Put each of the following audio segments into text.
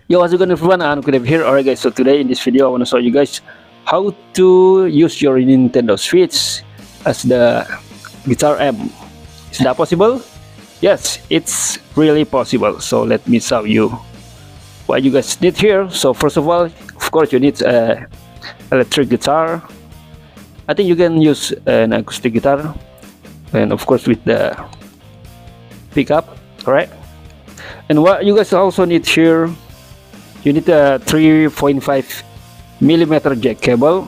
Yo, how's it going everyone? I'm Khunaifi here. Alright guys, so today in this video I want to show you guys how to use your Nintendo Switch as the guitar amp. Is that possible? Yes, it's really possible. So let me show you what you guys need here. So first of all, of course you need a electric guitar. I think you can use an acoustic guitar, and of course with the pickup, alright? And what you guys also need here, you need a 3.5mm jack cable,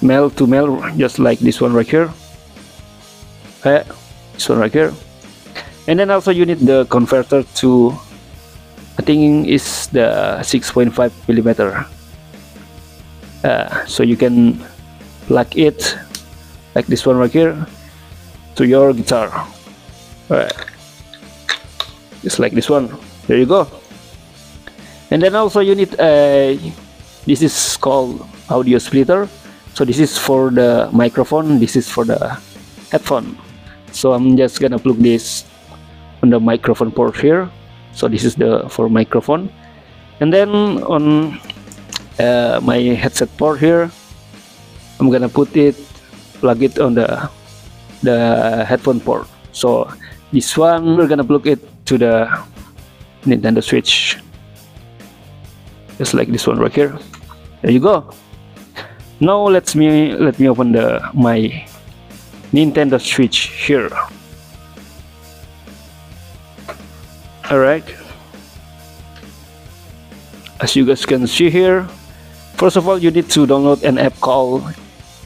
male to male, just like this one right here. This one right here. And then also you need the converter to, I think is the 6.5mm. So you can plug it like this one right here to your guitar. Just like this one. There you go. And then also you need a, this is called audio splitter. So this is for the microphone, this is for the headphone. So I'm just gonna plug this on the microphone port here. So this is the for microphone. And then on my headset port here, I'm gonna plug it on the headphone port. So this one we're gonna plug it to the Nintendo Switch, just like this one right here. There you go. Now let me open my Nintendo Switch here. Alright, as you guys can see here, first of all you need to download an app called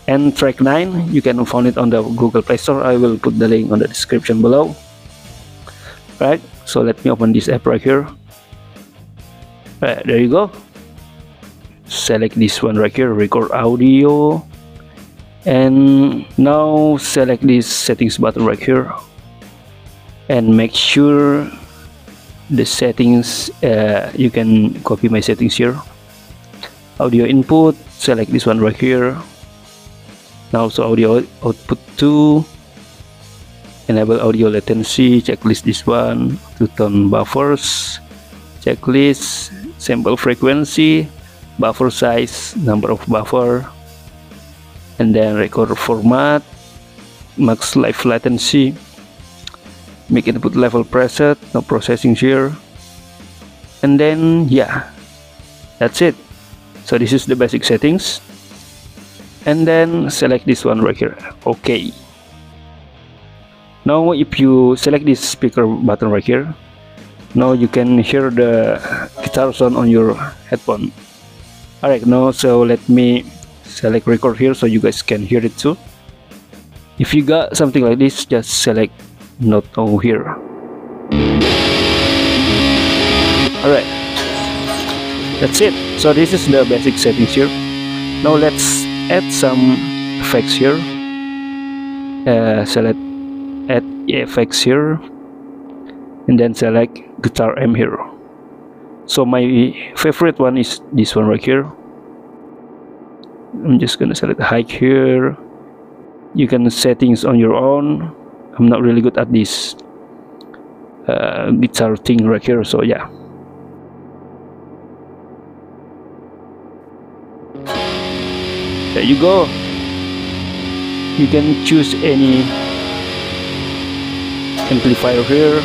N-Track 9. You can find it on the Google Play Store. I will put the link on the description below. Right, so let me open this app right here. Right, there you go. Select this one right here, record audio, and now select this settings button right here and make sure the settings, you can copy my settings here. Audio input, select this one right here. Now so audio output 2, enable audio latency, checklist this one, two-tone buffers, checklist, sample frequency, buffer size, number of buffer, and then record format, max live latency, make input level preset, no processing here, and then yeah, that's it. So this is the basic settings, and then select this one right here. Okay. Now if you select this speaker button right here, now you can hear the guitar sound on your headphone. Alright, now so let me select record here so you guys can hear it too. If you got something like this, just select not now here. Alright, that's it. So this is the basic settings here. Now let's add some effects here. Select add effects here, and then select guitar amp here. So my favorite one is this one right here. I'm just gonna select height here. You can settings on your own. I'm not really good at this guitar thing right here, so yeah. There you go. You can choose any amplifier here.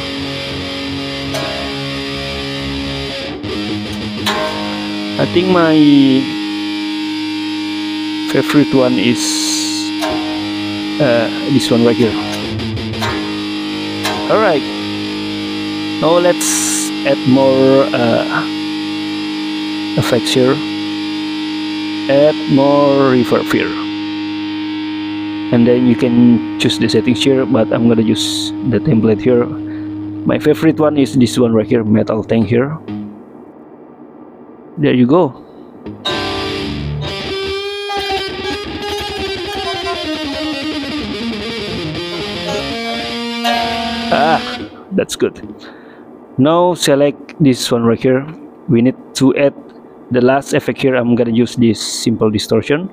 I think my favorite one is this one right here. Alright, now let's add more effects here. Add more reverb here, and then you can choose the settings here, but I'm gonna use the template here. My favorite one is this one right here, metal tank here. There you go. That's good. Now select this one right here. We need to add the last effect here. I'm gonna use this simple distortion.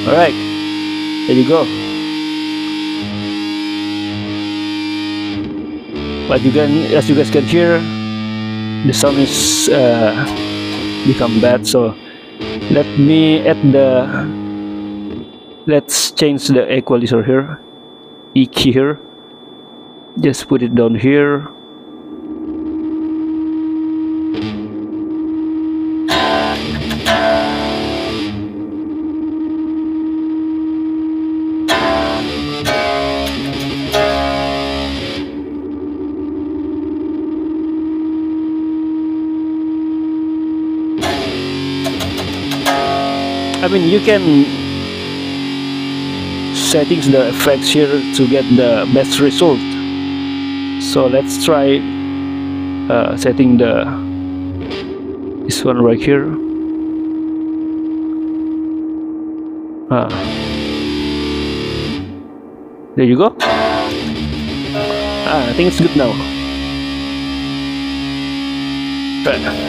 Alright, there you go. But as you guys can hear, the sound is become bad. So let me add let's change the equalizer here, EQ here. Just put it down here. I mean, you can settings the effects here to get the best result. So let's try setting this one right here. There you go. I think it's good now. Right.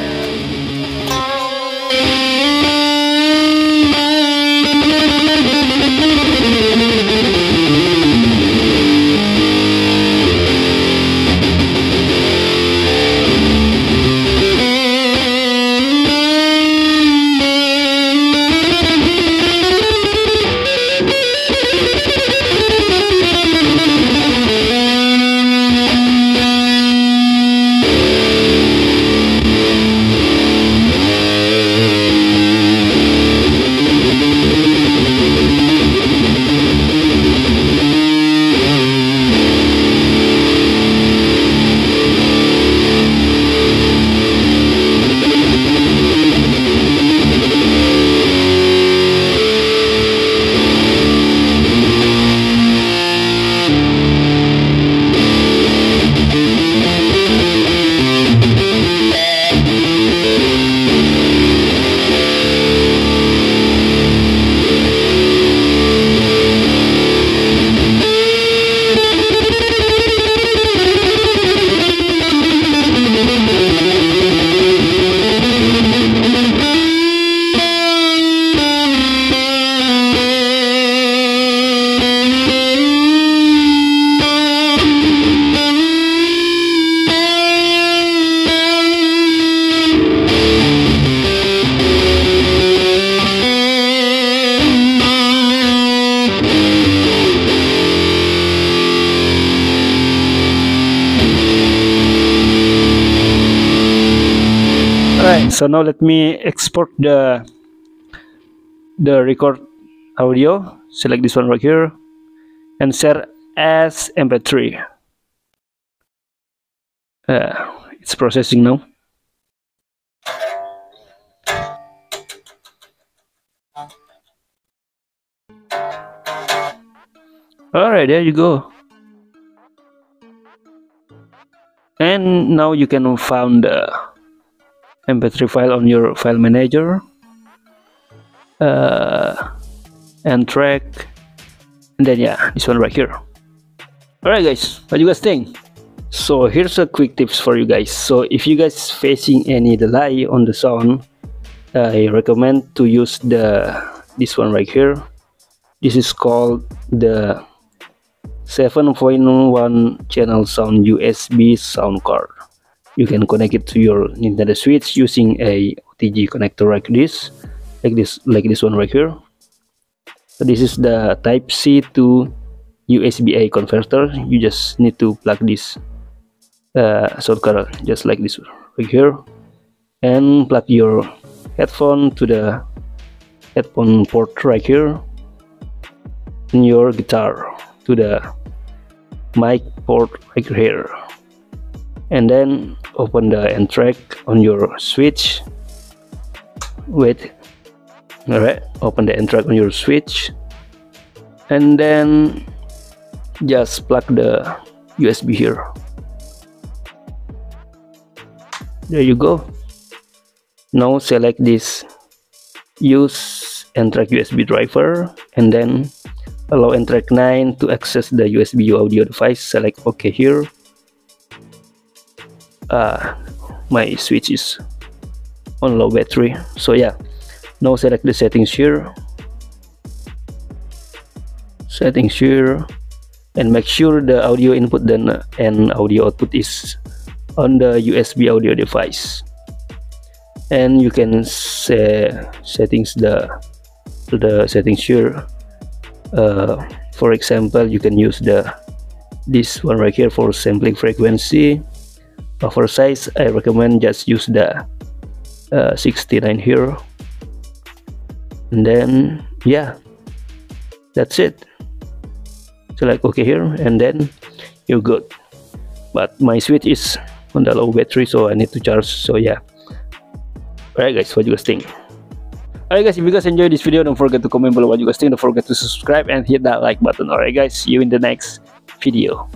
Alright, so now let me export the record audio. Select this one right here and share as MP3. It's processing now. Alright, there you go. And now you can find the MP3 file on your file manager, and track, and then yeah, this one right here. Alright guys, what do you guys think? So here's a quick tips for you guys. So if you guys facing any delay on the sound, I recommend to use this one right here. This is called the 7.1 channel sound USB sound card. You can connect it to your Nintendo Switch using a OTG connector like this one right here. So this is the Type C to USB-A converter. You just need to plug this sound card just like this right here, and plug your headphone to the headphone port right here, and your guitar to the mic port right here, and then open the end track on your Switch. Alright, open the end track on your Switch, and then just plug the USB here. There you go. Now select this use end track USB driver, and then allow end track 9 to access the USB audio device. Select OK here. My Switch is on low battery, so yeah. Now select the settings here, and make sure the audio input and audio output is on the USB audio device. And you can settings the settings here. For example, you can use this one right here for sampling frequency. For size, I recommend just use the 69 here. And then yeah, that's it. Select OK here, and then you're good. But my switch is on the low battery, so I need to charge. So yeah. Alright guys, what do you guys think? Alright guys, if you guys enjoyed this video, don't forget to comment below what you guys think. Don't forget to subscribe and hit that like button. Alright guys, see you in the next video.